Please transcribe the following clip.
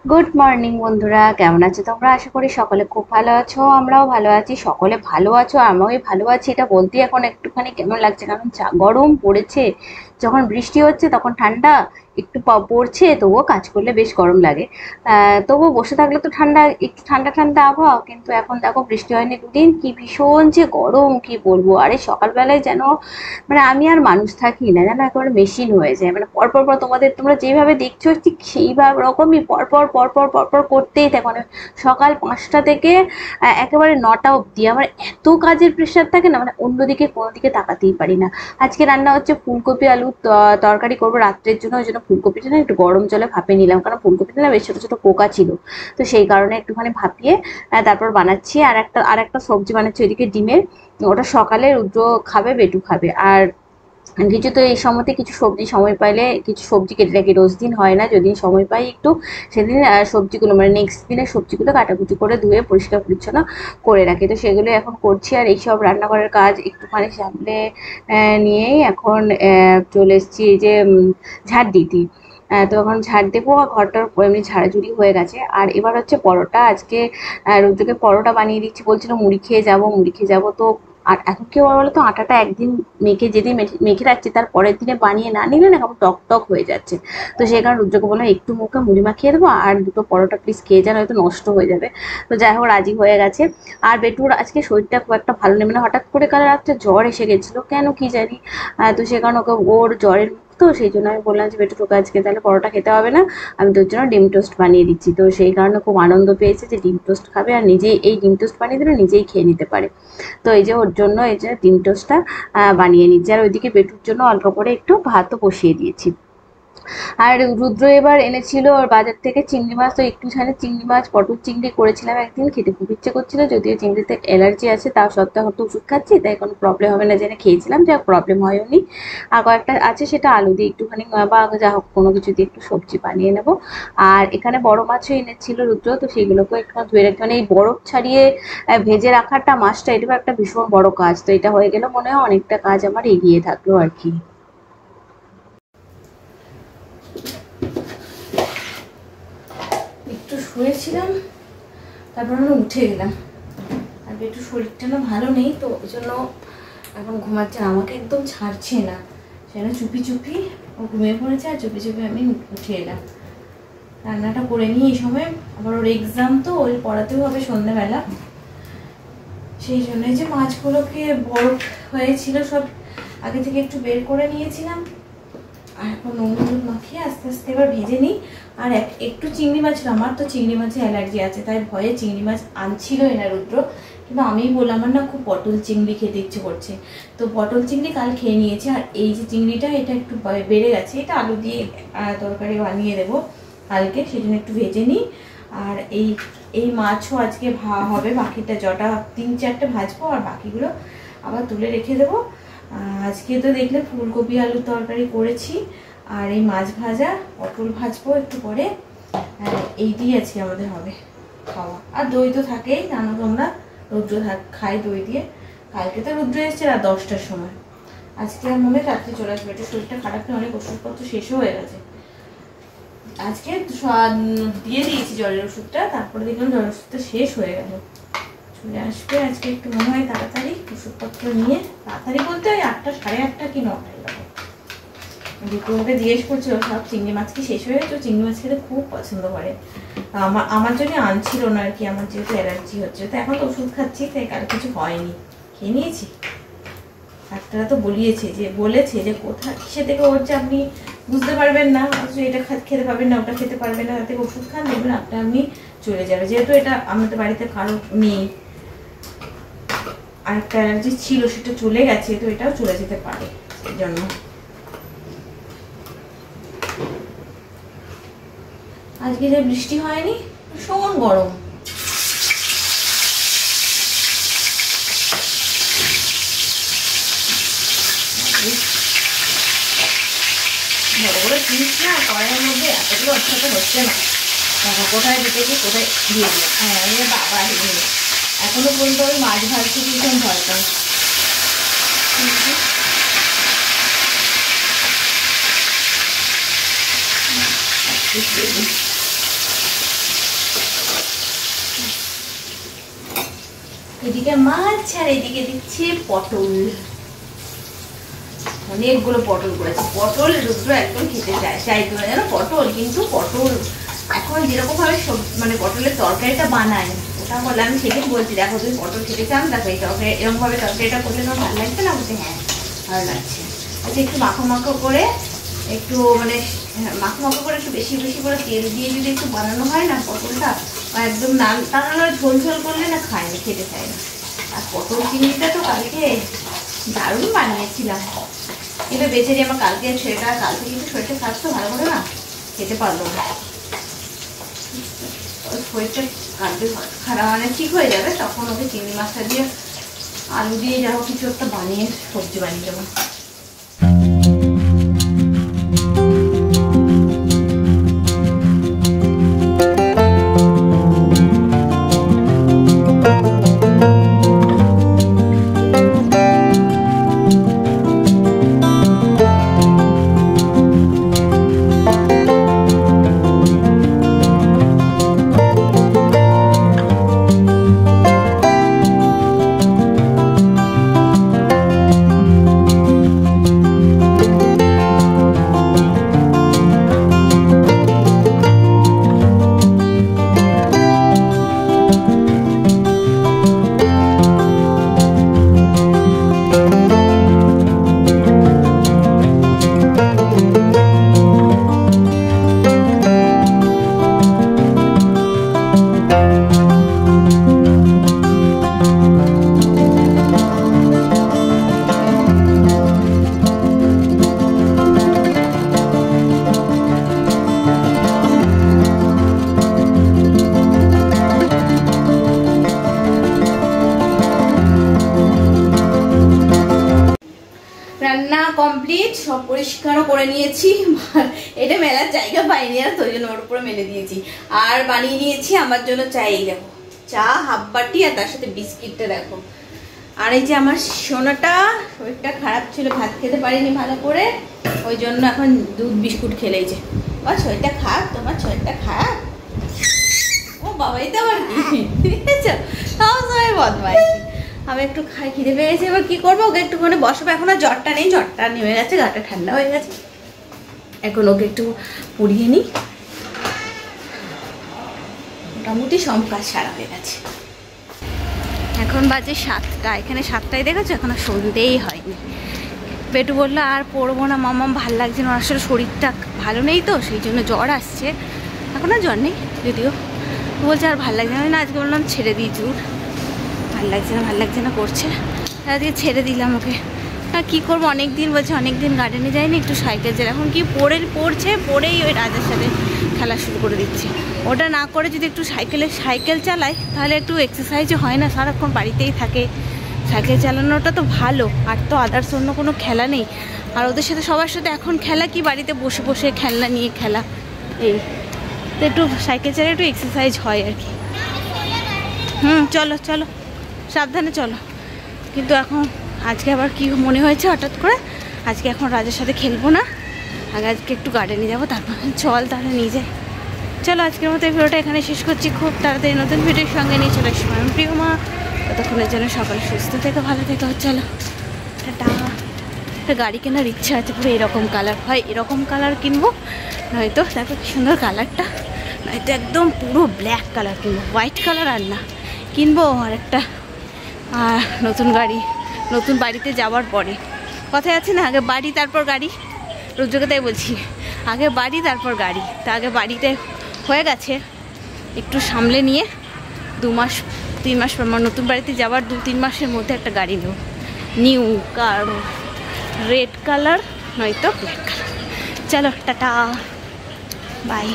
Good morning বন্ধুরা, কেমন আছো তোমরা? আশা করি সকলে খুব ভালো আছো। আমরাও ভালো আছি, সকলে ভালো আছো, আমিও ভালো আছি। এটা বলতে এখন একটুখানি কেমন লাগছে, কারণ গরম পড়েছে। যখন বৃষ্টি হচ্ছে তখন ঠান্ডা একটু পড়ছে, তবুও কাজ করলে বেশ গরম লাগে। তবুও বসে থাকলে তো ঠান্ডা, একটু ঠান্ডা ঠান্ডা আবহাওয়া, কিন্তু এখন দেখো বৃষ্টি হয়নি দুদিন, কি ভীষণ যে গরম কি বলবো। আরে সকালবেলায় যেন মানে আমি আর মানুষ থাকি না, যেন একেবারে মেশিন হয়ে যায়। মানে পরপর পর তোমরা যেভাবে দেখছো ঠিক সেইভাবে রকমই পরপর পরপর পরপর করতেই থাকে। মানে সকাল 5টা থেকে একেবারে 9টা অবধি আমার এত কাজের প্রেশার থাকে না, মানে অন্যদিকে কোনো দিকে তাকাতেই পারি না। আজকে রান্না হচ্ছে ফুলকপি আলুর তরকারি করবো রাত্রের জন্য। ওই জন্য ফুলকপিটা না একটু গরম জলে ভাপে নিলাম, কারণ ফুলকপিটা না বেশ ছোট ছোট পোকা ছিল। তো সেই কারণে একটুখানি ভাপিয়ে তারপর বানাচ্ছি। আর একটা সবজি বানাচ্ছি ওইদিকে ডিমের। ওটা সকালে রুদ্র খাবে, বেটু খাবে। আর কিছু তো এই সময়তে কিছু সবজি সময় পাইলে কিছু সবজি কেটে রাখি। রোজ দিন হয় না, যেদিন সময় পাই একটু সেদিন সবজিগুলো মানে নেক্সট দিনের সবজিগুলো কাটাকুটি করে ধুয়ে পরিষ্কার পরিচ্ছন্ন করে রাখি। তো সেগুলো এখন করছি। আর এইসব রান্নাঘরের কাজ একটুখানি সামলে নিয়েই এখন চলে এসেছি এই যে ঝাড় দিতে। তো এখন ঝাড় দেবো, আর ঘরটার এমনি ঝাড়াঝুড়ি হয়ে গেছে। আর এবার হচ্ছে পরোটা আজকে রৌদ্রকে পরোটা বানিয়ে দিচ্ছি। বলছিল মুড়ি খেয়ে যাবো তো। আর এখন কি হয় বলো তো, আটাটা একদিন মেখে যেদিন মেখে রাখছি তার পরের দিনে বানিয়ে না নিলে না কেমন টক টক হয়ে যাচ্ছে। তো সেই কারণে রুদ্রকে বললাম একটু মুখে মুড়ি মাখিয়ে দেবো, আর দুটো পরোটা প্লিজ খেয়ে যান, হয়তো নষ্ট হয়ে যাবে। তো যাই হোক রাজি হয়ে গেছে। আর বেটুর আজকে শরীরটা খুব একটা ভালো নেই, মানে হঠাৎ করে কাল রাত্রে জ্বর এসে গেছিলো, কেন কি জানি। তো সে কারণে ওকে ওর জ্বরের তো সেই জন্য আমি বললাম যে বেটু তোকে আজকে তাহলে পরোটা খেতে হবে না, আমি তোর জন্য ডিম টোস্ট বানিয়ে দিচ্ছি। তো সেই কারণে খুব আনন্দ পেয়েছে যে ডিম টোস্ট খাবে, আর নিজেই এই ডিম টোস্ট বানিয়ে দিলে নিজেই খেয়ে নিতে পারে। তো এই যে ওর জন্য এই যে ডিম টোস্টটা বানিয়ে নিচ্ছি। আর ওইদিকে বেটুর জন্য অল্প করে একটু ভাতও বসিয়ে দিয়েছি। আর রুদ্র এবার এনেছিল ওর বাজার থেকে চিংড়ি মাছ। তো একটুখানি চিংড়ি মাছ পটল চিংড়ি করেছিলাম একদিন, খেতে খুব ইচ্ছে করছিল, যদিও চিংড়িতে অ্যালার্জি আছে তা সত্ত্বেও এখন তো ওষুধ খাচ্ছি, তাই কোনো প্রবলেম হবে না জেনে খেয়েছিলাম, যা প্রবলেম হয়নি। আর কয়েকটা আছে সেটা আলু দিয়ে একটুখানি বা যা হোক কোনো কিছু দিয়ে একটু সবজি বানিয়ে নেবো। আর এখানে বড় মাছও এনেছিল রুদ্র, তো সেইগুলোকে একটু ধুয়ে রাখতে, মানে এই বরফ ছাড়িয়ে ভেজে রাখাটা মাছটা এটাও একটা ভীষণ বড় কাজ। তো এটা হয়ে গেলে মনে হয় অনেকটা কাজ আমার এগিয়ে থাকলো আর কি। একটু শুয়েছিলাম, তারপর আমরা উঠে গেলাম। আর একটু শরীরটা না ভালো নেই, তো ওই জন্য এখন ঘুমাচ্ছে না, আমাকে একদম ছাড়ছে না। সেটা চুপি চুপি ও ঘুমিয়ে পড়েছে, আর চুপি চুপি আমি উঠে এলাম। রান্নাটা করে নিই এই সময়, আবার ওর এক্সাম তো ওই পড়াতেও হবে সন্ধ্যাবেলা। সেই জন্য যে মাছগুলোকে বরফ হয়েছিল সব আগে থেকে একটু বের করে নিয়েছিলাম। আর এখন নুন হলুদ মাখিয়ে আস্তে আস্তে এবার ভেজে নিই। আর একটু চিংড়ি মাছ, আমার তো চিংড়ি মাছে অ্যালার্জি আছে, তাই ভয়ে চিংড়ি মাছ আনছিলই না রুদ্র। কিন্তু আমি বললাম আমার না খুব পটল চিংড়ি খেতে ইচ্ছে করছে, তো পটল চিংড়ি কাল খেয়ে নিয়েছে। আর এই যে চিংড়িটা এটা একটু বেড়ে গেছে, এটা আলু দিয়ে তরকারি বানিয়ে দেবো কালকে, সেই জন্য একটু ভেজে নিই। আর এই এই মাছও আজকে হবে, বাকিটা জটা 3-4টে ভাজবো, আর বাকিগুলো আবার তুলে রেখে দেবো। আজকে তো দেখলে ফুলকপি আলুর তরকারি করেছি, আর এই মাছ ভাজা, পটল ভাজবো একটু পরে। এই দিয়ে আজকে আমাদের হবে খাওয়া। আর দই তো থাকেই, জানো তোমরা, রুদ্র খাই দই দিয়ে। কালকে তো রুদ্র এসছে রাত 10টার সময়, আজকে আর মনে রাত্রে চলে আসবে। একটু শরীরটা খারাপ, না অনেক ওষুধপত্র শেষও হয়ে গেছে। আজকে দিয়ে দিয়েছি জ্বরের ওষুধটা, তারপরে দেখলাম জ্বরের ওষুধটা শেষ হয়ে গেল। চলে আসবে আজকে একটু মনে হয় তাড়াতাড়ি ওষুধপত্র নিয়ে। তাড়াতাড়ি বলতে ওই 8টা, 8:30 কি 9টা এরকম। দুপুরকে জিজ্ঞেস করছিল সব চিংড়ি মাছ কি শেষ হয়ে গেছে, চিংড়ি মাছ খেতে খুব পছন্দ করে। আমার জন্য আনছিল না আর কি, আমার যেহেতু অ্যালার্জি হচ্ছে। তো এখন তো ওষুধ খাচ্ছি, তাই কারো কিছু হয়নি, খেয়ে নিয়েছি। ডাক্তাররা তো বলেছে যে কোথায় কিসে থেকে হচ্ছে আপনি বুঝতে পারবেন না, এটা খেতে পারবেন না, ওটা খেতে পারবেন না, তাতে ওষুধ খান, দেখবেন আপনি চলে যাবে। যেহেতু এটা আমাদের বাড়িতে কারো নেই, আরেকটা অ্যালার্জি ছিল সেটা চলে গেছে, তো এটাও চলে যেতে পারে, সেই জন্য। আজকে যে বৃষ্টি হয়নি, ভীষণ গরম। বড় বড় জিনিস না কড়াইয়ের মধ্যে এতগুলো একসাথে হচ্ছে না, কোথায় দিতে গিয়ে কোথায় দিয়ে দিলাম। হ্যাঁ আমি বাবা এখনো পর্যন্ত আমি মাছ ভাজতে ভীষণ ভয় পাই। ওইদিকে মাছ আর এদিকে দিচ্ছে পটল, অনেকগুলো পটল করেছে। পটল রুদ্র একদম খেতে চাইতো না জানো পটল, কিন্তু পটল এখন যেরকম ভাবে মানে পটলের তরকারিটা বানায় ওটা বলে, আমি সেদিন বলছি দেখো তুমি পটল খেতে চান, দেখো এই তরকারি এরকম ভাবে তরকারিটা করলে তোমার ভালো লাগছে না? বলতে হ্যাঁ ভালো লাগছে। আচ্ছা একটু মাখো মাখো করে, একটু মানে মাখো মাখো করে একটু বেশি বেশি করে তেল দিয়ে যদি একটু বানানো হয় না পটলটা, একদম না তা না ঝোল ঝোল করলে না খায় না, খেতে চায় না। আর পটল চিংড়িটা তো কালকে দারুণ বানিয়েছিলাম, কিন্তু বেচারি আমার কালকে শরীরটা, কালকে কিন্তু শরীরটা খারাপ তো ভালো করে না, খেতে পারলো না। শরীরটা কালকে খারাপ মানে ঠিক হয়ে যাবে, তখন ওকে চিংড়ি মাছটা দিয়ে আলু দিয়ে যাবো কিছু একটা বানিয়ে সবজি বানিয়ে দেবো। রান্না কমপ্লিট, সব পরিষ্কারও করে নিয়েছি। এটা মেলার জায়গা পাইনি আর তো ওই জন্য ওর উপরে মেলে দিয়েছি। আর বানিয়ে নিয়েছি আমার জন্য চাই, দেখো চা হাফ বাটি, আর তার সাথে বিস্কিটটা দেখো। আর এই যে আমার সোনাটা শরীরটা খারাপ ছিল, ভাত খেতে পারিনি ভালো করে, ওই জন্য এখন দুধ বিস্কুট খেলেই যে। বা শরীরটা খারাপ, তোমার শরীরটা খারাপ? ও বাবাই তো আবার কি দেখেছো, তাও সবাই বদমাইশি। আমি একটু খাই, খিদে পেয়ে গেছে, এবার কি করবো, ওকে একটুখানি বসাবো। এখন আর জ্বরটা নেই, জ্বরটা নেমে গেছে, গাটা ঠান্ডা হয়ে গেছে। এখন ওকে একটু পড়িয়ে নিই, মোটামুটি সব কাজ সারা হয়ে গেছে। এখন বাজে 7টা, এখানে 7টায় দেখেছো, এখন আর সন্ধ্যেই হয়নি। পেটু বললো আর পড়বো না মামাম, ভাল লাগছে না, আসলে শরীরটা ভালো নেই তো সেই জন্য জ্বর আসছে। এখন আর জ্বর নেই যদিও, বলছে আর ভাল লাগছে না। আজকে বললাম ছেড়ে দিয়েছি, ভাল লাগছে না করছে, আজকে ছেড়ে দিলাম ওকে। হ্যাঁ কী করবো, অনেক দিন বলছে, অনেক দিন গার্ডেনে যায়নি, একটু সাইকেল চালাই। এখন কি পড়েই ওই রাজার সাথে খেলা শুরু করে দিচ্ছে। ওটা না করে যদি একটু সাইকেল চালায় তাহলে একটু এক্সারসাইজও হয় না, সারাক্ষণ বাড়িতেই থাকে। সাইকেল চালানোটা তো ভালো, আর তো আদার্স অন্য কোনো খেলা নেই। আর ওদের সাথে সবার সাথে এখন খেলা কি, বাড়িতে বসে বসে খেলনা নিয়ে খেলা, এই তো একটু সাইকেল চালালে একটু এক্সারসাইজ হয় আর কি। চলো চলো সাবধানে চলো। কিন্তু এখন আজকে আবার কি মনে হয়েছে হঠাৎ করে, আজকে এখন রাজার সাথে খেলবো না, আজকে একটু গার্ডেনে যাবো, তারপর চল তাহলে নিয়ে যাই। চলো আজকের মতো এই ভিডিওটা এখানে শেষ করছি। খুব তাড়াতাড়ি নতুন ভিডিওর সঙ্গে নিয়ে চলে আসবো আমি প্রিয়মা। ততক্ষণের জন্য সকালে সুস্থ থেকে ভালো থেকে। চলো টাটা। একটা গাড়ি কেনার ইচ্ছা আছে, পুরো এরকম কালার, হয় এরকম কালার কিনবো, নয়তো দেখো কি সুন্দর কালারটা, নয়তো একদম পুরো ব্ল্যাক কালার কিনবো, হোয়াইট কালার আর না কিনবো। আর একটা নতুন গাড়ি, নতুন বাড়িতে যাওয়ার পরে কথায় আছে না, আগে বাড়ি তারপর গাড়ি, রোজকে তাই বলছি, আগে বাড়ি তারপর গাড়ি। তা আগে বাড়িতে হয়ে গেছে, একটু সামলে নিয়ে 2-3 মাস পর নতুন বাড়িতে যাওয়ার 2-3 মাসের মধ্যে একটা গাড়ি নেব, নিউ কার, রেড কালার নয়তো ব্ল্যাক কালার। চলো টাটা বাই।